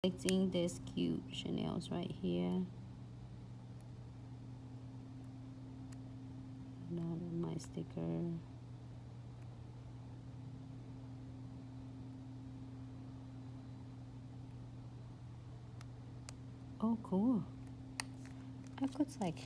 Selecting this cute Chanel's right here. Another my sticker. Oh, cool. I could like.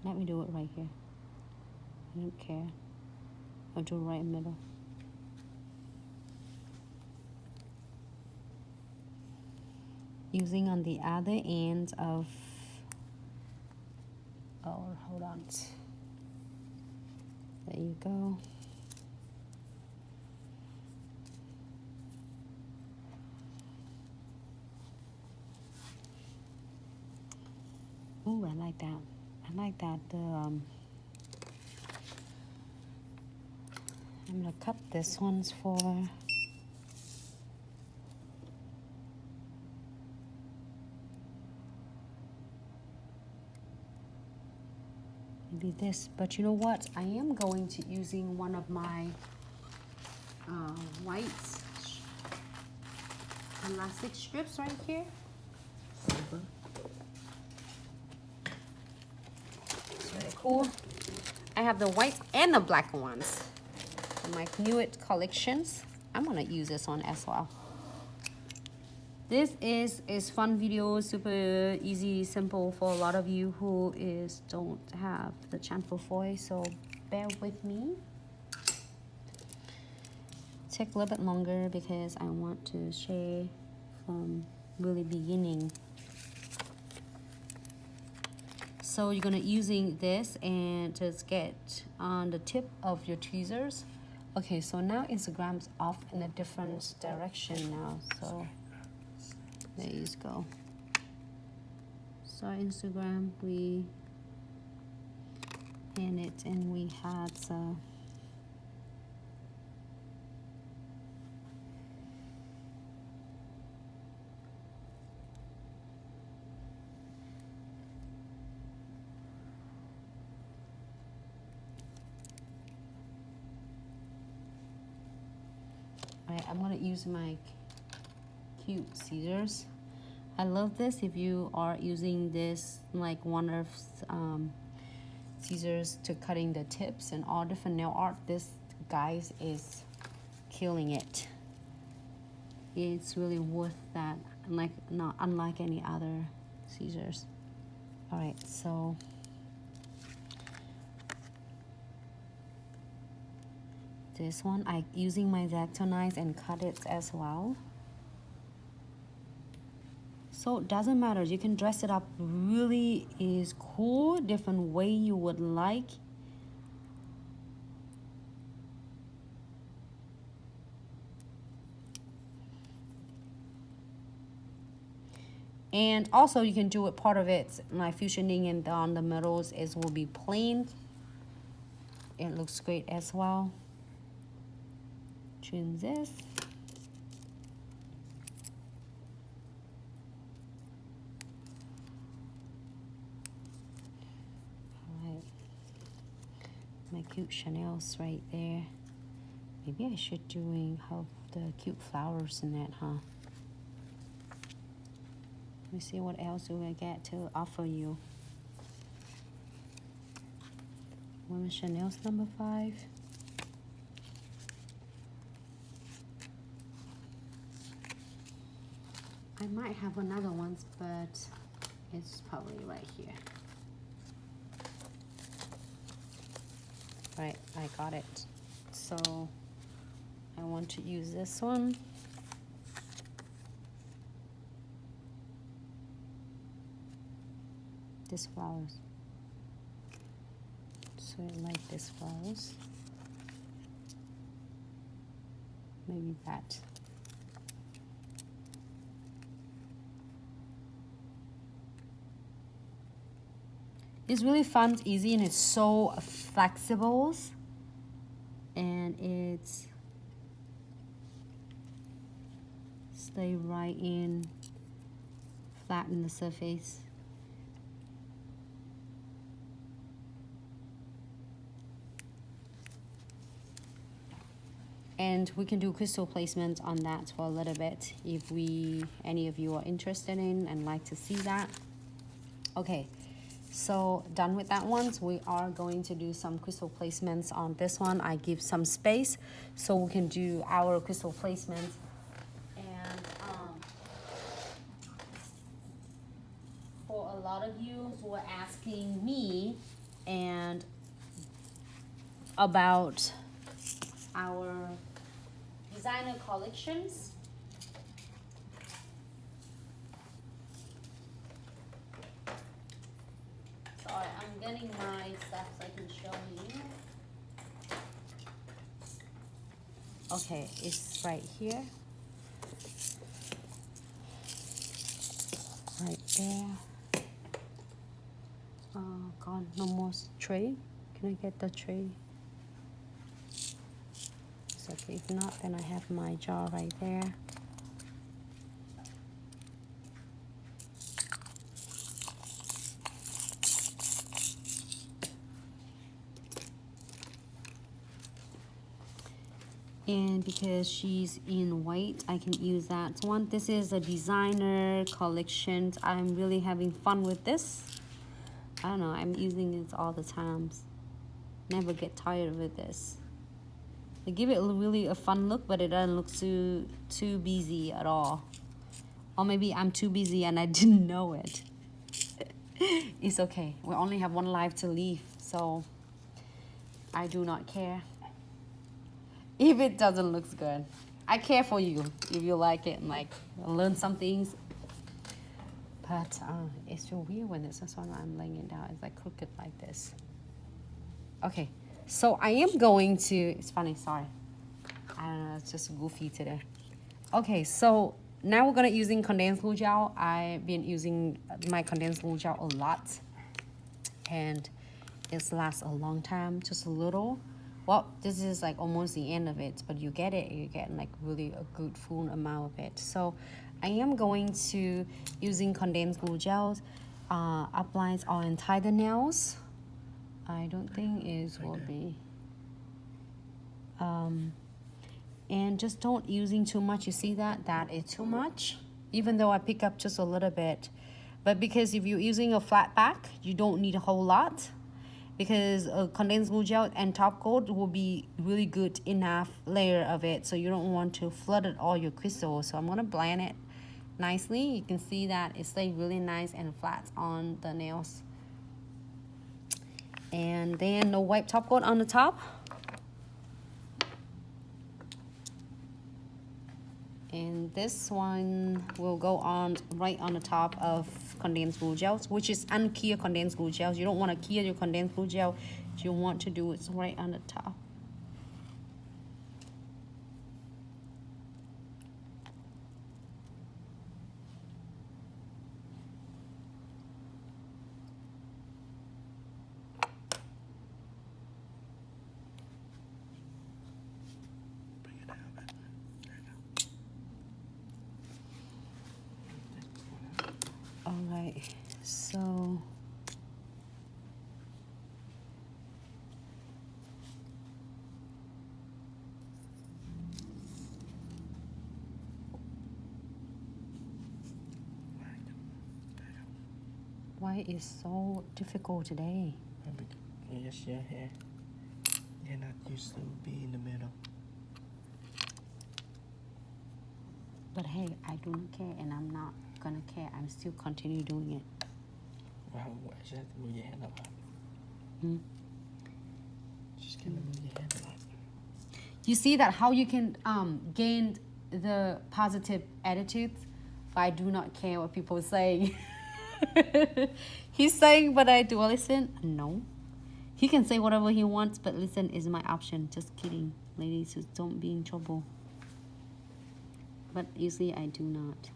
Let me do it right here. I don't care. I'll do it right in the middle. Using on the other end of, oh, hold on. There you go. Ooh, I like that. I like that. I'm gonna cut this one's for maybe this, but you know what? I am going to using one of my white elastic strips right here. It's really cool. I have the white and the black ones. My newest collections. I'm gonna use this one as well. This is fun video, super easy, simple for a lot of you who don't have the chance before, so bear with me. Take a little bit longer because I want to share from really beginning. So you're gonna using this and just get on the tip of your tweezers. Okay, so now Instagram's off in a different direction now, so there you go. So Instagram, we in it and we had Alright, I'm gonna use my cute scissors. I love this if you are using this like one of scissors to cutting the tips and all different nail art. This guys is killing it. It's really worth that, like not unlike any other scissors. All right, so this one I using my X-Acto knife and cut it as well. So it doesn't matter, you can dress it up really is cool, different way you would like. And also you can do it part of it, my fusioning and on the middles is will be plain. It looks great as well. Trim this. My cute Chanel's right there. Maybe I should have the cute flowers in that, huh? Let me see what else do I get to offer you. Women's Chanel's number 5. I might have another ones, but it's probably right here. Right, I got it. So I want to use this one. These flowers. So I like these flowers. Maybe that. It's really fun, easy, and it's so flexible. And it's stay right in, flatten the surface. And we can do crystal placement on that for a little bit if any of you are interested in and like to see that. Okay, so done with that one. So we are going to do some crystal placements on this one. I give some space so we can do our crystal placements. And for a lot of you who are asking me and about our designer collections, sorry, I'm getting my stuff so I can show you. Okay, it's right here, right there. Oh god, no more tray. Can I get the tray? Okay, if not, then I have my jar right there. And because she's in white, I can use that one. This is a designer collection. I'm really having fun with this. I don't know, I'm using it all the times. Never get tired with this. They give it really a fun look, but it doesn't look too busy at all. Or maybe I'm too busy and I didn't know it. It's okay. We only have one life to live, so I do not care if it doesn't look good. I care for you if you like it and like learn some things. But it's so weird when it's just when I'm laying it down. It's like crooked like this. Okay, so I am going to, it's funny, sorry. I don't know, it's just goofy today. Okay, so now we're gonna using condensed glue gel. I've been using my condensed glue gel a lot. And it lasts a long time, just a little. Well, this is like almost the end of it, but you get like really a good full amount of it. So I am going to using condensed glue gels, applies on entire the nails. I don't think it will be. And just don't using too much. You see that is too much, even though I pick up just a little bit. But because if you're using a flat back, you don't need a whole lot, because condensed glue gel and top coat will be really good enough layer of it, so you don't want to flood it all your crystals. So I'm gonna blend it nicely. You can see that it stays really nice and flat on the nails. And then no wipe top coat on the top. And this one will go on right on the top of condensed glue gels, which is unclear condensed glue gels. You don't want to clear your condensed glue gel. You want to do it right on the top. All right, so why is so difficult today? Yes, your hair. You're not used to be in the middle. But hey, I don't care, and I'm not gonna care. I'm still continue doing it. Wow, I just have to move your hand up. Just gonna move your hand up. You see that how you can gain the positive attitude by do not care what people say. He's saying, but I do listen. No, he can say whatever he wants, but listen is my option. Just kidding, ladies, just don't be in trouble. But usually I do not.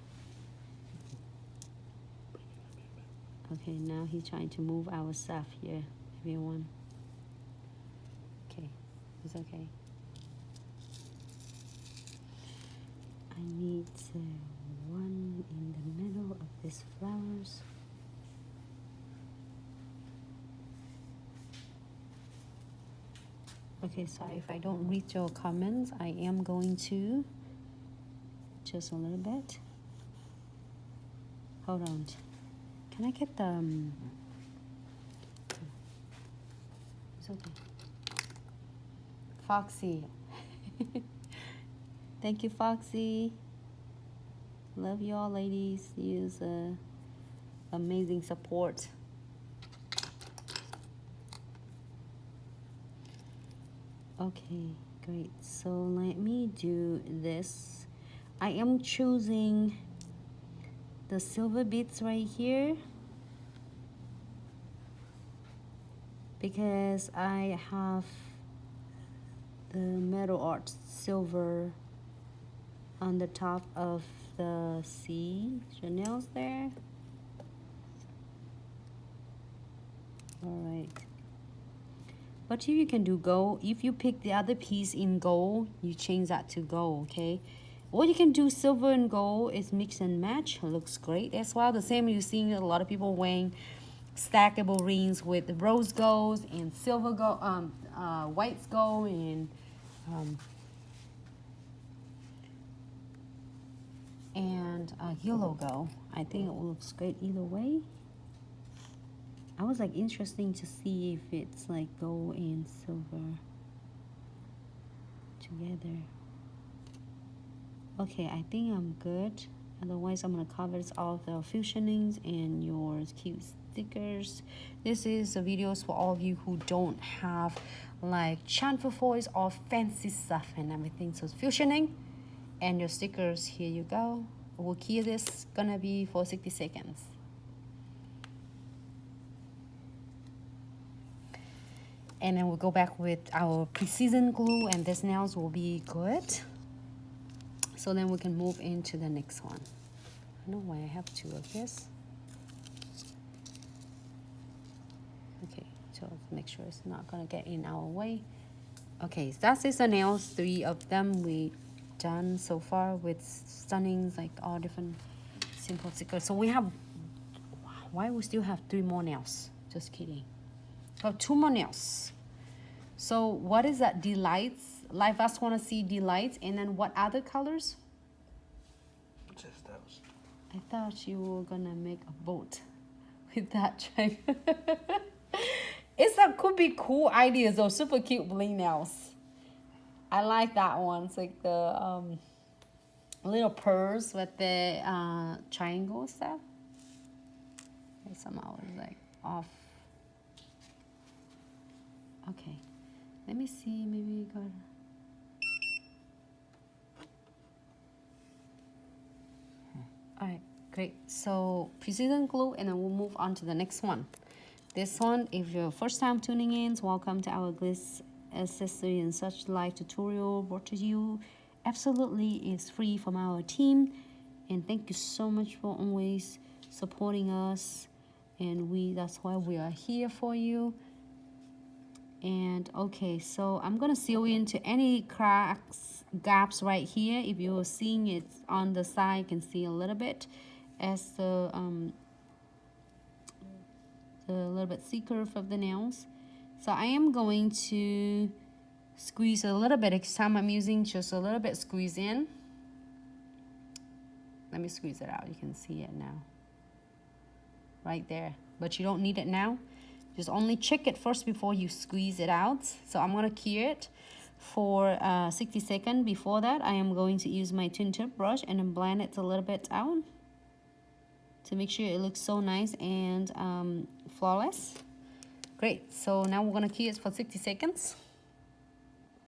Okay, now he's trying to move our stuff here, everyone. Okay, it's okay. I need one in the middle of these flowers. Okay, sorry if I don't read your comments. I am going to just a little bit. Hold on. Can I get the it's okay. Foxy. Thank you, Foxy. Love you all, ladies. Use amazing support. Okay, great. So let me do this. I am choosing the silver beads right here because I have the metal art silver on the top of the Chanel's there. All right. But you can do gold. If you pick the other piece in gold, you change that to gold, okay? Or you can do silver and gold. It's mix and match. It looks great as well. The same you're seeing a lot of people wearing stackable rings with rose gold and silver gold, white gold and yellow gold. I think it looks great either way. I was like interesting to see if it's like gold and silver together. Okay, I think I'm good. Otherwise, I'm gonna cover all the fusionings and your cute stickers. This is the videos for all of you who don't have like chamfer foils or fancy stuff and everything. So fusioning and your stickers, here you go. We'll key this, gonna be for 60 seconds. And then we'll go back with our precision glue and this nails will be good. So then we can move into the next one. I don't know why I have two of this. Okay, so make sure it's not gonna get in our way. Okay, so that is the nails. 3 of them we done so far with stunning, like all different simple stickers. So we have, why we still have 3 more nails? Just kidding. Oh, 2 more nails. So what is that? Delights. Live us want to see delights. And then what other colors? Just those. I thought you were gonna make a boat with that. Could be cool ideas or super cute bling nails. I like that one. It's like the little pearls with the triangle stuff. Somehow it's like off. Okay, let me see, maybe we got. All right, great. So precision glue, and then we'll move on to the next one. This one, if you're first time tuning in, welcome to our Glitz accessory and such live tutorial brought to you. Absolutely is free from our team, and thank you so much for always supporting us. And that's why we are here for you. And okay, so I'm gonna seal into any cracks, gaps right here. If you're seeing it on the side, you can see a little bit as the little bit C curve of the nails. So I am going to squeeze a little bit. Each time I'm using just a little bit, squeeze in. Let me squeeze it out. You can see it now, right there. But you don't need it now. Just only check it first before you squeeze it out. So I'm gonna cure it for 60 seconds. Before that, I am going to use my twin tip brush and then blend it a little bit out to make sure it looks so nice and flawless. Great, so now we're gonna cure it for 60 seconds.